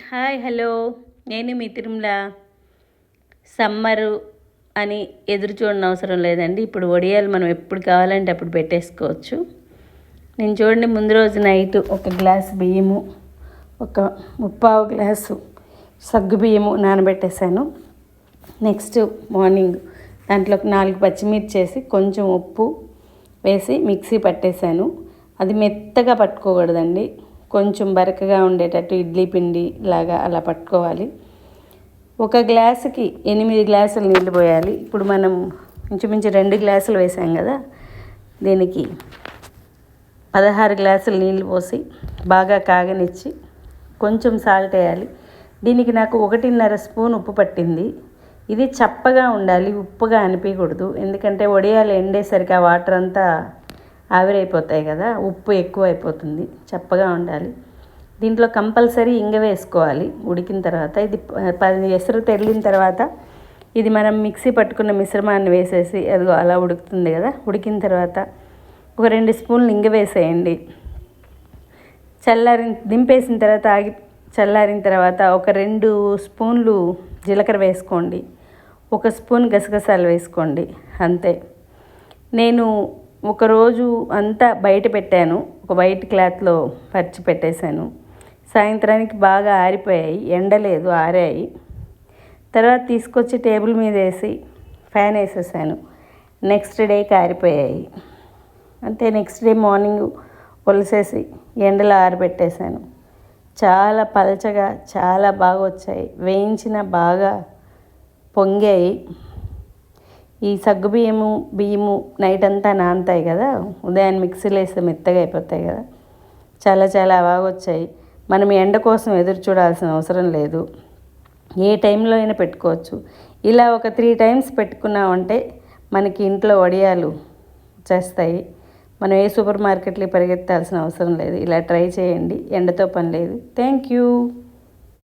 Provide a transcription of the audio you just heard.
Hi hello, నేను మీ Tirumala. Summer అని ఎదురు చూడని అవసరం లేదండి. ఇప్పుడు వడియాలు మనం ఎప్పుడు కావాలంటే అప్పుడు పెట్టేసుకోవచ్చు. నేను చూడండి, ముందు రోజు నైట్ ఒక గ్లాసు బియ్యము, ఒక ముప్పావు గ్లాసు సగ్గు బియ్యము నానబెట్టేశాను. నెక్స్ట్ మార్నింగ్ దాంట్లోకి 4 పచ్చిమిర్చి వేసి కొంచెం ఉప్పు వేసి మిక్సీ పట్టేశాను. అది మెత్తగా పట్టుకోకూడదండి, కొంచెం బరకగా ఉండేటట్టు ఇడ్లీ పిండి లాగా అలా పట్టుకోవాలి. ఒక గ్లాసుకి 8 గ్లాసులు నీళ్ళు పోయాలి. ఇప్పుడు మనం ఇంచుమించు 2 గ్లాసులు వేసాం కదా, దీనికి 16 గ్లాసులు నీళ్ళు పోసి బాగా కాగనిచ్చి కొంచెం సాల్ట్ వేయాలి. దీనికి నాకు 1.5 స్పూన్ ఉప్పు పట్టింది. ఇది చప్పగా ఉండాలి, ఉప్పుగా అనిపించకూడదు. ఎందుకంటే వడియాలు ఎండేసరికి ఆ వాటర్ అంతా ఆవిరైపోతాయి కదా, ఉప్పు ఎక్కువ అయిపోతుంది. చప్పగా ఉండాలి. దీంట్లో కంపల్సరీ ఇంగ వేసుకోవాలి ఉడికిన తర్వాత. ఇది 10 ఎసరు తెరిలిన తర్వాత ఇది మనం మిక్సీ పట్టుకున్న మిశ్రమాన్ని వేసేసి అదిగో అలా ఉడుకుతుంది కదా, ఉడికిన తర్వాత ఒక 2 స్పూన్లు ఇంగ వేసేయండి. దింపేసిన తర్వాత చల్లారిన తర్వాత ఒక 2 స్పూన్లు జీలకర్ర వేసుకోండి, 1 స్పూన్ గసగసాలు వేసుకోండి, అంతే. నేను ఒకరోజు అంతా బయట పెట్టాను, ఒక వైట్ క్లాత్లో పరిచి పెట్టేశాను. సాయంత్రానికి బాగా ఆరిపోయాయి, ఎండలేదు, ఆరాయి. తర్వాత తీసుకొచ్చి టేబుల్ మీద వేసి ఫ్యాన్ వేసేసాను. నెక్స్ట్ డేకి ఆరిపోయాయి, అంతే. నెక్స్ట్ డే మార్నింగ్ ఒలిసేసి ఎండలో ఆరబెట్టేశాను. చాలా పలచగా చాలా బాగా వచ్చాయి, వేయించిన బాగా పొంగాయి. ఈ సగ్గు బియ్యము నైట్ అంతా నానతాయి కదా, ఉదయాన్నే మిక్సీలో వేస్తే మెత్తగా అయిపోతాయి కదా, చాలా చాలా బాగా వచ్చాయి. మనం ఎండ కోసం ఎదురు చూడాల్సిన అవసరం లేదు, ఏ టైంలో అయినా పెట్టుకోవచ్చు. ఇలా ఒక 3 టైమ్స్ పెట్టుకున్నామంటే మనకి ఇంట్లో వడియాలు చేస్తాయి. మనం ఏ సూపర్ మార్కెట్కి పరిగెత్తాల్సిన అవసరం లేదు. ఇలా ట్రై చేయండి, ఎండతో పని లేదు. Thank you.